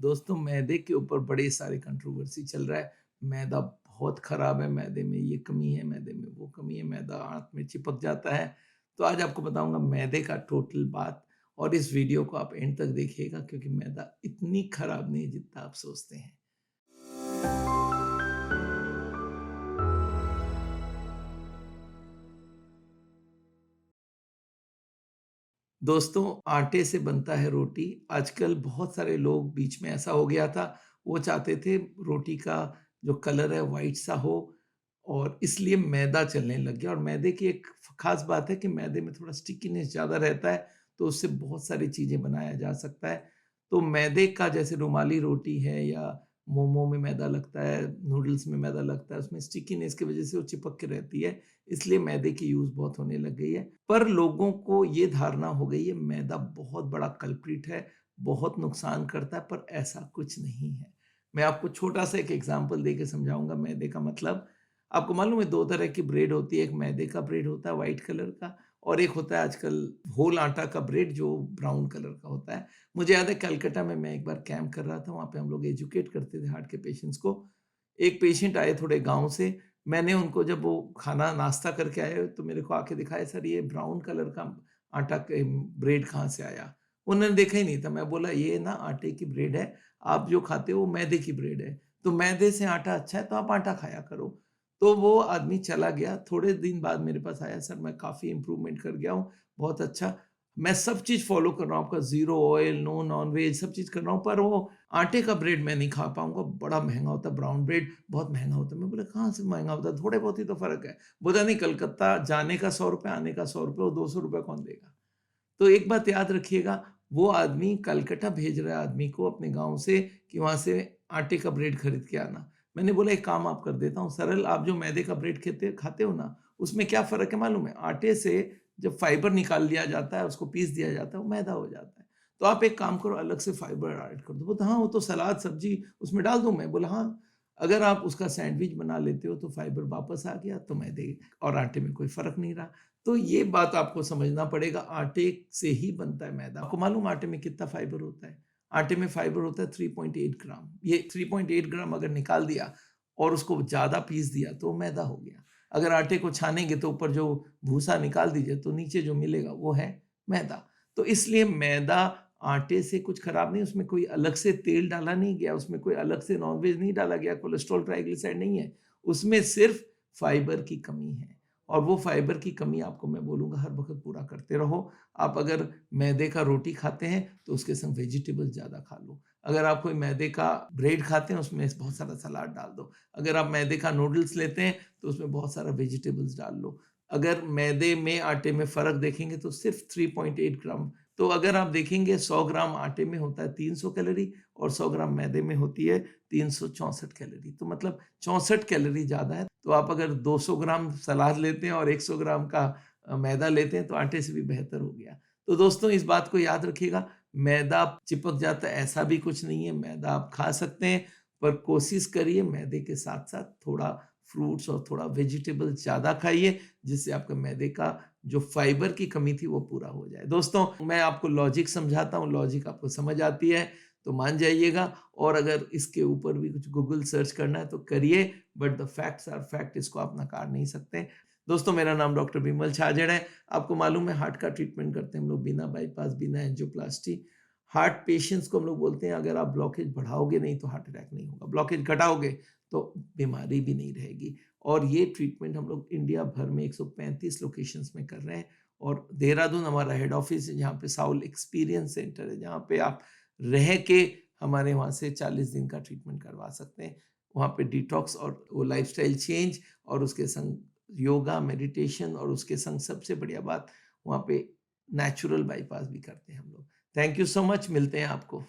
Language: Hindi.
दोस्तों मैदे के ऊपर बड़े सारे कंट्रोवर्सी चल रहा है। मैदा बहुत खराब है, मैदे में ये कमी है, मैदे में वो कमी है, मैदा आँत में चिपक जाता है। तो आज आपको बताऊँगा मैदे का टोटल बात और इस वीडियो को आप एंड तक देखिएगा क्योंकि मैदा इतनी खराब नहीं है जितना आप सोचते हैं। दोस्तों आटे से बनता है रोटी। आजकल बहुत सारे लोग बीच में ऐसा हो गया था, वो चाहते थे रोटी का जो कलर है व्हाइट सा हो और इसलिए मैदा चलने लग गया और मैदे की एक ख़ास बात है कि मैदे में थोड़ा स्टिकीनेस ज़्यादा रहता है, तो उससे बहुत सारी चीज़ें बनाया जा सकता है। तो मैदे का जैसे रुमाली रोटी है या मोमो में मैदा लगता है, नूडल्स में मैदा लगता है, उसमें स्टिकीनेस की वज़ह से वो चिपक के रहती है, इसलिए मैदे की यूज़ बहुत होने लग गई है। पर लोगों को ये धारणा हो गई है मैदा बहुत बड़ा कल्प्रिट है, बहुत नुकसान करता है, पर ऐसा कुछ नहीं है। मैं आपको छोटा-सा एक एग्ज़ाम्पल देके समझाऊँगा मैदे का मतलब। आपको मालूम है 2 तरह की ब्रेड होती है, एक मैदे का ब्रेड होता है व्हाइट कलर का और एक होता है आजकल होल आटा का ब्रेड जो ब्राउन कलर का होता है। मुझे याद है कलकत्ता में मैं एक बार कैंप कर रहा था, वहाँ पे हम लोग एजुकेट करते थे हार्ट के पेशेंट्स को। एक पेशेंट आए थोड़े गाँव से, मैंने उनको जब वो खाना नाश्ता करके आए तो मेरे को आके दिखाया, सर ये ब्राउन कलर का आटा के ब्रेड कहाँ से आया? उन्होंने देखा ही नहीं था। मैं बोला ये ना आटे की ब्रेड है, आप जो खाते हो वो मैदे की ब्रेड है। तो मैदे से आटा अच्छा है तो आप आटा खाया करो। तो वो आदमी चला गया, थोड़े दिन बाद मेरे पास आया, सर मैं काफ़ी इम्प्रूवमेंट कर गया हूँ, बहुत अच्छा। मैं सब चीज़ फ़ॉलो कर रहा हूँ, आपका ज़ीरो ऑयल, नो नॉन-वेज सब चीज़ कर रहा हूँ, पर वो आटे का ब्रेड मैं नहीं खा पाऊँगा, बड़ा महँगा होता है, ब्राउन ब्रेड बहुत महँगा होता है। मैं बोला कहाँ से महँगा होता है? थोड़े बहुत ही तो फ़र्क है। बोला नहीं कलकत्ता जाने का ₹100 आने का ₹100 और ₹200 कौन देगा? तो एक बात याद रखिएगा, वो आदमी कलकत्ता भेज रहा है आदमी को अपने गाँव से कि वहाँ से आटे का ब्रेड खरीद के आना। मैंने बोला एक काम आप कर देता हूँ सरल, आप जो मैदे का ब्रेड खेते खाते हो ना, उसमें क्या फ़र्क है मालूम है? आटे से जब फाइबर निकाल लिया जाता है, उसको पीस दिया जाता है, वो मैदा हो जाता है। तो आप एक काम करो अलग से फाइबर ऐड कर दो। बोलता हाँ, वो तो सलाद, सब्ज़ी उसमें डाल दूँ मैं? बोला हाँ, अगर आप उसका सैंडविच बना लेते हो तो फाइबर वापस आ गया, तो मैदे और आटे में कोई फ़र्क नहीं रहा। तो ये बात आपको समझना पड़ेगा, आटे से ही बनता है मैदा। आपको मालूम है आटे में कितना फाइबर होता है? आटे में फाइबर होता है 3.8 ग्राम। ये 3.8 ग्राम अगर निकाल दिया और उसको ज़्यादा पीस दिया तो मैदा हो गया। अगर आटे को छानेंगे तो ऊपर जो भूसा निकाल दीजिए तो नीचे जो मिलेगा वो है मैदा। तो इसलिए मैदा आटे से कुछ खराब नहीं, उसमें कोई अलग से तेल डाला नहीं गया, उसमें कोई अलग से नॉन-वेज नहीं डाला गया, कोलेस्ट्रॉल, ट्राइग्लिसराइड नहीं है। उसमें सिर्फ़ फाइबर की कमी है। और वो फाइबर की कमी आपको मैं बोलूँगा हर वक़्त पूरा करते रहो। आप अगर मैदे का रोटी खाते हैं, तो उसके संग वेजिटेबल्स ज़्यादा खा लो। अगर आप कोई मैदे का ब्रेड खाते हैं, उसमें बहुत सारा सलाद डाल दो। अगर आप मैदे का नूडल्स लेते हैं, तो उसमें बहुत सारा वेजिटेबल्स डाल लो। अगर मैदे में, आटे में फ़र्क देखेंगे तो सिर्फ़ 3.8 ग्राम। तो अगर आप देखेंगे 100 ग्राम आटे में होता है 300 कैलोरी और 100 ग्राम मैदे में होती है 364 कैलोरी। तो मतलब 64 कैलोरी ज़्यादा है। तो आप अगर 200 ग्राम सलाद लेते हैं और 100 ग्राम का मैदा लेते हैं तो आटे से भी बेहतर हो गया। तो दोस्तों इस बात को याद रखिएगा, मैदा चिपक जाता है ऐसा भी कुछ नहीं है, मैदा आप खा सकते हैं पर कोशिश करिए मैदे के साथ-साथ थोड़ा फ्रूट्स और थोड़ा वेजिटेबल ज़्यादा खाइए, जिससे आपका मैदे का जो फाइबर की कमी थी वो पूरा हो जाए। दोस्तों मैं आपको लॉजिक समझाता हूँ, लॉजिक आपको समझ आती है तो मान जाइएगा और अगर इसके ऊपर भी कुछ गूगल सर्च करना है तो करिए, but the facts are fact, इसको आप नकार नहीं सकते। दोस्तों मेरा नाम डॉक्टर विमल छाजड़ है। आपको मालूम है हार्ट का ट्रीटमेंट करते हैं हम लोग बिना बाईपास, बिना एंजियोप्लास्टी। हार्ट पेशेंट्स को हम लोग बोलते हैं अगर आप ब्लॉकेज बढ़ाओगे नहीं तो हार्ट अटैक नहीं होगा, ब्लॉकेज घटाओगे तो बीमारी भी नहीं रहेगी। और ये ट्रीटमेंट हम लोग इंडिया भर में 135 लोकेशंस में कर रहे हैं और देहरादून हमारा हेड ऑफिस है जहाँ पे साउल एक्सपीरियंस सेंटर है, जहाँ पे आप रह के हमारे वहाँ से 40 दिन का ट्रीटमेंट करवा सकते हैं। वहाँ पे डिटॉक्स और वो लाइफ़स्टाइल चेंज और उसके संग योगा, मेडिटेशन और उसके संग सबसे बढ़िया बात वहाँ पे नेचुरल बाईपास भी करते हैं हम लोग। थैंक यू सो मच, मिलते हैं आपको।